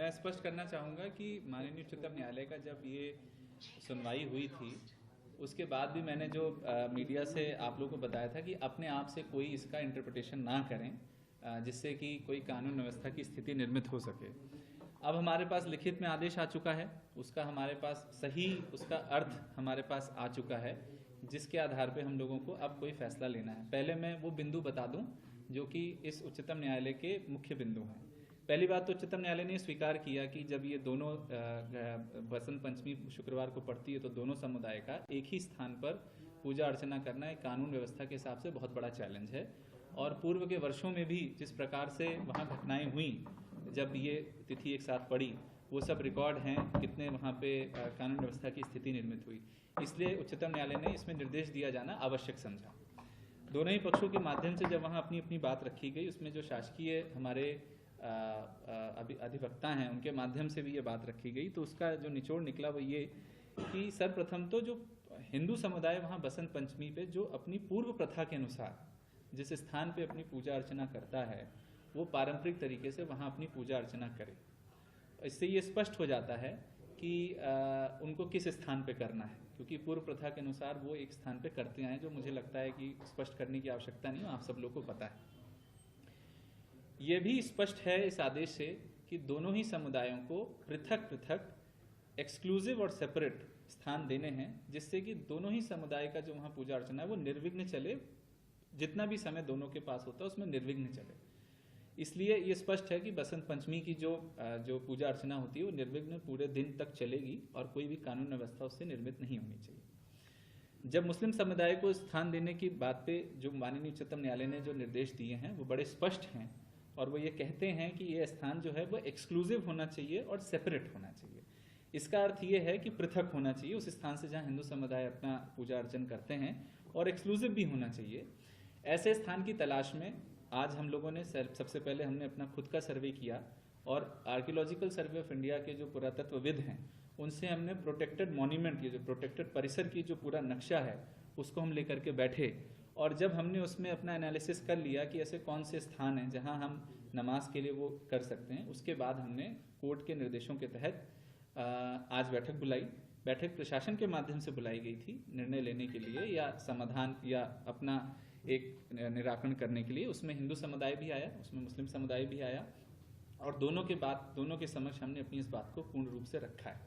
मैं स्पष्ट करना चाहूँगा कि माननीय उच्चतम न्यायालय का जब ये सुनवाई हुई थी उसके बाद भी मैंने जो मीडिया से आप लोगों को बताया था कि अपने आप से कोई इसका इंटरप्रिटेशन ना करें जिससे कि कोई कानून व्यवस्था की स्थिति निर्मित हो सके। अब हमारे पास लिखित में आदेश आ चुका है, उसका हमारे पास सही उसका अर्थ हमारे पास आ चुका है, जिसके आधार पे हम लोगों को अब कोई फैसला लेना है। पहले मैं वो बिंदु बता दूं जो कि इस उच्चतम न्यायालय के मुख्य बिंदु हैं। पहली बात तो उच्चतम न्यायालय ने स्वीकार किया कि जब ये दोनों बसंत पंचमी शुक्रवार को पड़ती है तो दोनों समुदाय का एक ही स्थान पर पूजा अर्चना करना एक कानून व्यवस्था के हिसाब से बहुत बड़ा चैलेंज है। और पूर्व के वर्षों में भी जिस प्रकार से वहाँ घटनाएं हुई जब ये तिथि एक साथ पड़ी, वो सब रिकॉर्ड हैं, कितने वहाँ पे कानून व्यवस्था की स्थिति निर्मित हुई। इसलिए उच्चतम न्यायालय ने इसमें निर्देश दिया जाना आवश्यक समझा। दोनों ही पक्षों के माध्यम से जब वहाँ अपनी अपनी बात रखी गई, उसमें जो शासकीय हमारे अधिवक्ता हैं उनके माध्यम से भी ये बात रखी गई, तो उसका जो निचोड़ निकला वो ये कि सर्वप्रथम तो जो हिंदू समुदाय वहाँ बसंत पंचमी पे जो अपनी पूर्व प्रथा के अनुसार जिस स्थान पे अपनी पूजा अर्चना करता है वो पारंपरिक तरीके से वहाँ अपनी पूजा अर्चना करे। इससे ये स्पष्ट हो जाता है कि उनको किस स्थान पे करना है, क्योंकि पूर्व प्रथा के अनुसार वो एक स्थान पे करते आए, जो मुझे लगता है कि स्पष्ट करने की आवश्यकता नहीं, आप सब लोग को पता है। ये भी स्पष्ट है इस आदेश से कि दोनों ही समुदायों को पृथक पृथक एक्सक्लूसिव और सेपरेट स्थान देने हैं, जिससे कि दोनों ही समुदाय का जो वहाँ पूजा अर्चना है वो निर्विघ्न चले, जितना भी समय दोनों के पास होता है उसमें निर्विघ्न चले। इसलिए ये स्पष्ट है कि बसंत पंचमी की जो पूजा अर्चना होती है वो निर्विघ्न पूरे दिन तक चलेगी और कोई भी कानून व्यवस्था उससे निर्मित नहीं होनी चाहिए। जब मुस्लिम समुदाय को स्थान देने की बात पे जो माननीय उच्चतम न्यायालय ने जो निर्देश दिए हैं वो बड़े स्पष्ट हैं और वो ये कहते हैं कि ये स्थान जो है वो एक्सक्लूसिव होना चाहिए और सेपरेट होना चाहिए। इसका अर्थ ये है कि पृथक होना चाहिए उस स्थान से जहाँ हिंदू समुदाय अपना पूजा अर्चन करते हैं, और एक्सक्लूसिव भी होना चाहिए। ऐसे स्थान की तलाश में आज हम लोगों ने सबसे पहले हमने अपना खुद का सर्वे किया और आर्कियोलॉजिकल सर्वे ऑफ इंडिया के जो पुरातत्वविद हैं उनसे हमने प्रोटेक्टेड मॉन्यूमेंट, ये जो प्रोटेक्टेड परिसर की जो पूरा नक्शा है उसको हम लेकर के बैठे, और जब हमने उसमें अपना एनालिसिस कर लिया कि ऐसे कौन से स्थान हैं जहां हम नमाज के लिए वो कर सकते हैं, उसके बाद हमने कोर्ट के निर्देशों के तहत आज बैठक बुलाई। बैठक प्रशासन के माध्यम से बुलाई गई थी निर्णय लेने के लिए या समाधान या अपना एक निराकरण करने के लिए। उसमें हिंदू समुदाय भी आया, उसमें मुस्लिम समुदाय भी आया, और दोनों के समक्ष हमने अपनी इस बात को पूर्ण रूप से रखा है।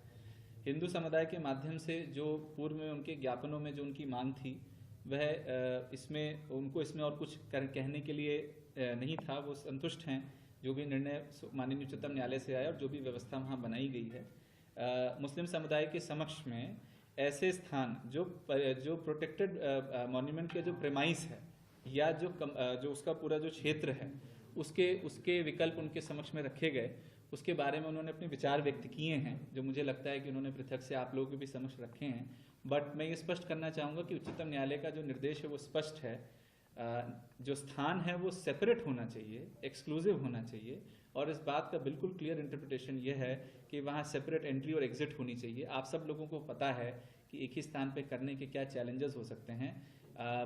हिंदू समुदाय के माध्यम से जो पूर्व में उनके ज्ञापनों में जो उनकी मांग थी वह इसमें उनको इसमें और कुछ कहने के लिए नहीं था, वो संतुष्ट हैं जो भी निर्णय माननीय उच्चतम न्यायालय से आया और जो भी व्यवस्था वहाँ बनाई गई है। मुस्लिम समुदाय के समक्ष में ऐसे स्थान जो प्रोटेक्टेड मॉन्यूमेंट के जो प्रेमाइस है या जो उसका पूरा जो क्षेत्र है उसके विकल्प उनके समक्ष में रखे गए, उसके बारे में उन्होंने अपने विचार व्यक्त किए हैं, जो मुझे लगता है कि उन्होंने पृथक से आप लोगों के भी समक्ष रखे हैं। बट मैं ये स्पष्ट करना चाहूँगा कि उच्चतम न्यायालय का जो निर्देश है वो स्पष्ट है, जो स्थान है वो सेपरेट होना चाहिए, एक्सक्लूसिव होना चाहिए, और इस बात का बिल्कुल क्लियर इंटरप्रिटेशन ये है कि वहाँ सेपरेट एंट्री और एग्जिट होनी चाहिए। आप सब लोगों को पता है कि एक ही स्थान पे करने के क्या चैलेंजेस हो सकते हैं।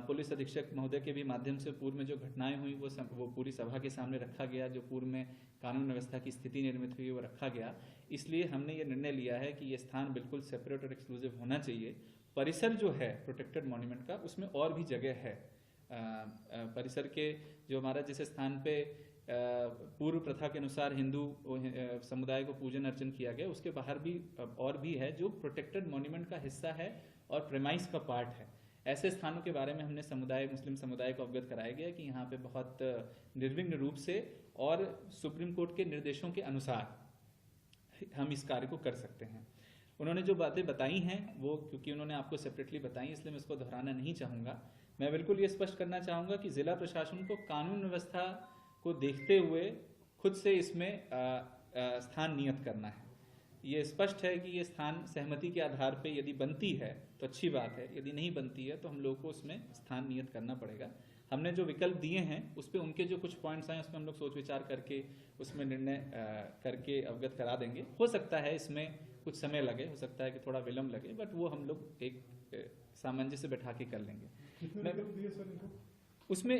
पुलिस अधीक्षक महोदय के भी माध्यम से पूर्व में जो घटनाएं हुई वो पूरी सभा के सामने रखा गया, जो पूर्व में कानून व्यवस्था की स्थिति निर्मित हुई वो रखा गया। इसलिए हमने ये निर्णय लिया है कि ये स्थान बिल्कुल सेपरेट और एक्सक्लूसिव होना चाहिए। परिसर जो है प्रोटेक्टेड मॉन्यूमेंट का उसमें और भी जगह है। परिसर के जो हमारा जिस स्थान पे पूर्व प्रथा के अनुसार हिंदू समुदाय को पूजन अर्चन किया गया, उसके बाहर भी और भी है जो प्रोटेक्टेड मॉन्यूमेंट का हिस्सा है और प्रेमाइस का पार्ट है। ऐसे स्थानों के बारे में हमने मुस्लिम समुदाय को अवगत कराया गया कि यहाँ पे बहुत निर्विघ्न रूप से और सुप्रीम कोर्ट के निर्देशों के अनुसार हम इस कार्य को कर सकते हैं। उन्होंने जो बातें बताई हैं वो क्योंकि उन्होंने आपको सेपरेटली बताई, इसलिए मैं इसको दोहराना नहीं चाहूँगा। मैं बिल्कुल ये स्पष्ट करना चाहूँगा कि जिला प्रशासन को कानून व्यवस्था को देखते हुए खुद से इसमें स्थान नियत करना है। ये स्पष्ट है कि ये स्थान सहमति के आधार पे यदि बनती है तो अच्छी बात है, यदि नहीं बनती है तो हम लोग को उसमें स्थान नियत करना पड़ेगा। हमने जो विकल्प दिए हैं उस पर उनके जो कुछ पॉइंट्स आए उसमें हम लोग सोच विचार करके उसमें निर्णय करके अवगत करा देंगे। हो सकता है इसमें कुछ समय लगे, हो सकता है कि थोड़ा विलम्ब लगे, बट वो हम लोग एक सामंजस्य बैठा के कर लेंगे। उसमें